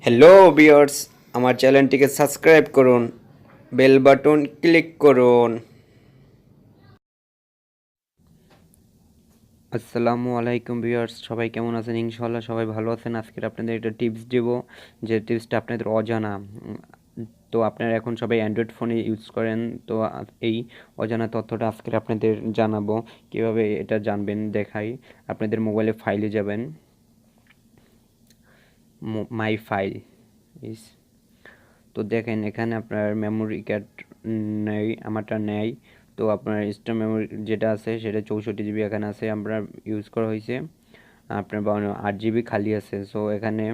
Hello viewers, আমার চ্যানেলটিকে subscribe করুন, বেল বাটন ক্লিক করুন। আসসালামু আলাইকুম ভিউয়ার্স, সবাই কেমন আছেন? ইনশাআল্লাহ সবাই ভালো আছেন। আজকের আপনাদের একটা টিপস দেব, যে টিপসটা আপনাদের অজানা। তো আপনারা এখন সবাই অ্যান্ড্রয়েড ফোনে ইউজ করেন, তো এই অজানা তথ্যটা আজকের আপনাদের জানাবো। কীভাবে এটা জানবেন দেখাই। আপনাদের মোবাইলে ফাইলে যাবেন, মাই ফাইল ইস, তো দেখেন এখানে আপনার মেমোরি কার্ড নেই, আমারটা নেই। তো আপনার এক্সট্রা মেমোরি যেটা আছে সেটা 64 জিবি এখানে আছে, আমরা ইউজ করা হয়েছে। আপনার 8 জিবি খালি আছে। সো এখানে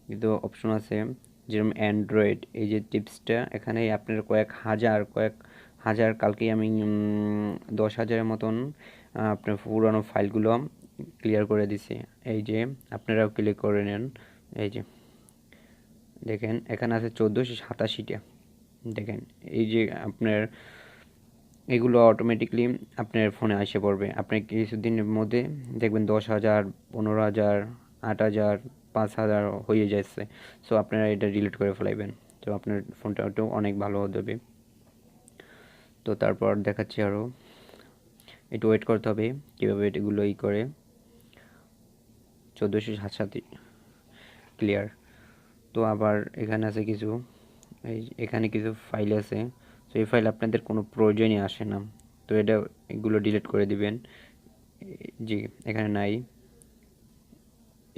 কিন্তু অপশন আছে, যেরকম অ্যান্ড্রয়েড, এই যে টিপসটা এখানে আপনার কয়েক হাজার কালকেই আমি 10,000-এর মতন আপনার পুরানো ফাইলগুলো ক্লিয়ার করে দিছি। এই যে আপনারাও ক্লিক করে নেন। এই যে দেখেন এখানে আছে 1487টা। দেখেন এই যে আপনার এগুলো অটোমেটিকলি আপনার ফোনে এসে পড়বে। আপনি কিছুদিনের মধ্যে দেখবেন 10,000, 15,000, 8,000, 5,000 হয়ে যাচ্ছে। সো আপনারা এটা ডিলিট করে ফেলাইবেন, তো আপনার ফোনটা একটু অনেক ভালো হবে। তো তারপর দেখাচ্ছি আরও, একটু ওয়েট করতে হবে কীভাবে এগুলো করে। 1487 ক্লিয়ার। তো আবার এখানে আছে কিছু, এখানে কিছু ফাইল আছে। তো এই ফাইল আপনাদের কোনো প্রয়োজনই আসে না, তো এগুলো ডিলিট করে দিবেন। জি, এখানে নাই,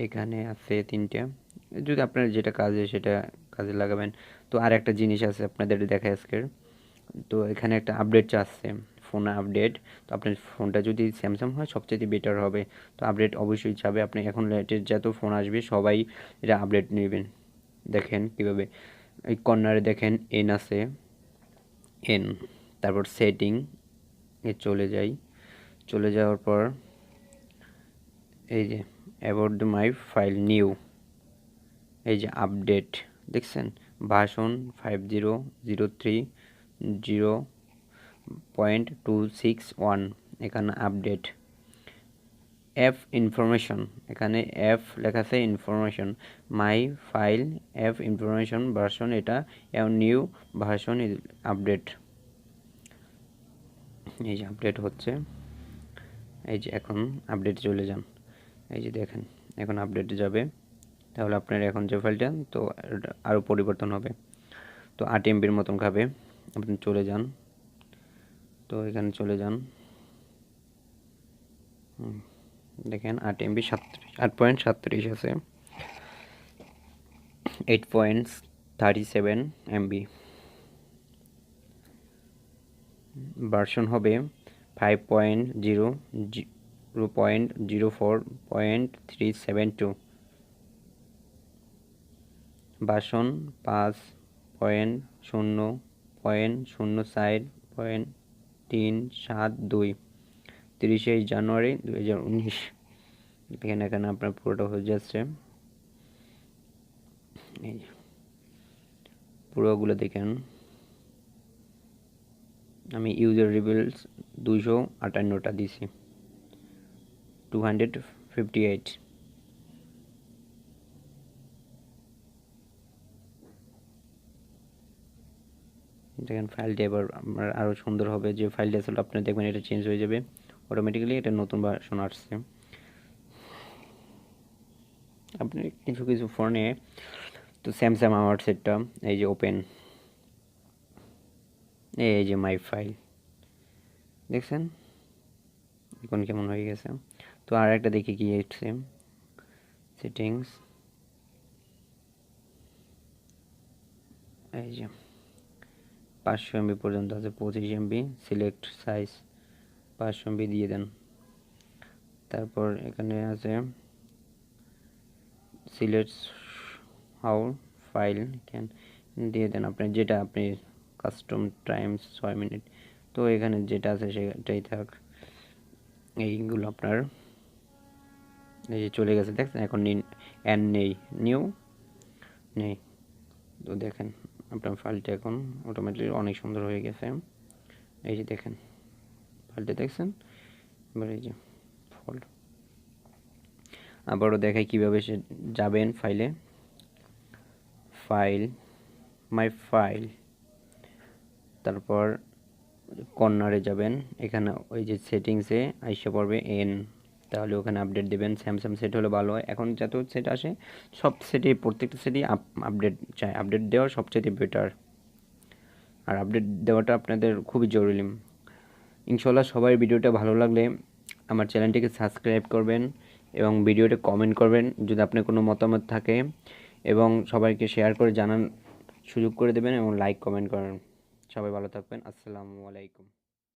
এখানে আছে 3টা। যদি আপনার যেটা কাজে সেটা কাজে লাগাবেন। তো আর একটা জিনিস আছে আপনাদের দেখায় আজকের। তো এখানে একটা আপডেট চাচ্ছে, ফোন আপডেট। তো আপনার ফোনটা যদি স্যামসাং হয় সবচেয়ে বেটার হবে। তো আপডেট অবশ্যই চাবে। আপনি এখন লেটেস্ট যত ফোন আসবে সবাই এটা আপডেট নেবেন। দেখেন কীভাবে, এই কর্নারে দেখেন এন আছে, এন, তারপর সেটিং এ চলে যাওয়ার পর এই যে about the my file new, এই যে আপডেট দেখছেন, ভার্সন 5003.0.261, এখানে আপডেট। এফ ইনফরমেশন, এখানে এফ লেখা আছে ইনফরমেশন, মাই ফাইল এফ ইনফরমেশন ভার্সন, এটা নিউ ভার্সন ইজ আপডেট। এই যে আপডেট হচ্ছে, এই যে এখন আপডেট চলে যান। এই যে দেখেন এখন আপডেটে যাবে, তাহলে আপনার এখন যে ফাইলটা, তো আরও পরিবর্তন হবে। তো 8 MBর মতন খাবে। আপনি চলে যান, তো এখানে চলে যান। দেখেন 8 MB 8.37 আছে, 8.37 MB। ভার্সন হবে 5.0.04.372, ভার্সন 5.0.04.372, 30শে জানুয়ারি 2019। দেখেন এখানে আপনার পুরোটা হয়ে যাচ্ছে। এই পুরোগুলো দেখেন, আমি ইউজার রিভিউস 258টা দিছি, 258। দেখেন ফাইলটা এবার আপনার আরও সুন্দর হবে। যে ফাইলটা আসলে আপনার দেখবেন এটা চেঞ্জ হয়ে যাবে অটোমেটিক্যালি, এটা নতুন ভার্সন আসছে। আপনি কিছু কিছু ফোনে, তো স্যামসাং আমার সেটটা, এই যে ওপেন, এই যে মাই ফাইল দেখছেন এখন কেমন হয়ে গেছে। তো আর একটা দেখি কি এসছে, সেটিংস, এই যে 500 MB পর্যন্ত আছে, 25 MB, সিলেক্ট সাইজ 500 MB দিয়ে দেন। তারপর এখানে আছে সিলেক্ট হাউ ফাইল ক্যান, দিয়ে দেন আপনি যেটা আপনি কাস্টম টাইমস 6 মিনিট। তো এখানে যেটা আছে সেটাই থাক। এইগুলো আপনার এই যে চলে গেছে দেখছেন, এখন নেই, নিউ নেই। তো দেখেন আপনার ফাইলটা এখন অটোমেটিক অনেক সুন্দর হয়ে গেছে। এই যে দেখেন ফাইলটা দেখছেন। এবার এই যে ফল্ট, আবারও দেখাই কীভাবে সে যাবেন ফাইলে। ফাইল তারপর কর্নারে যাবেন, এখানে ওই যে সেটিংসে আইসা পড়বে এন, তাহলে ওখানে আপডেট দেবেন। স্যামসাং সেট হলে ভালো হয়। এখন যত সেট আসে সব সেটে প্রত্যেকটা সেটই আপডেট চাই, আপডেট দেওয়া সবচেয়ে বেটার, আর আপডেট দেওয়াটা আপনাদের খুবই জরুরি। ইনশাল্লাহ সবাই ভিডিওটা ভালো লাগলে আমার চ্যানেলটিকে সাবস্ক্রাইব করবেন এবং ভিডিওতে কমেন্ট করবেন যদি আপনার কোনো মতামত থাকে, এবং সবাইকে শেয়ার করে জানান সুযোগ করে দেবেন এবং লাইক কমেন্ট করেন। সবাই ভালো থাকবেন। আসসালামু আলাইকুম।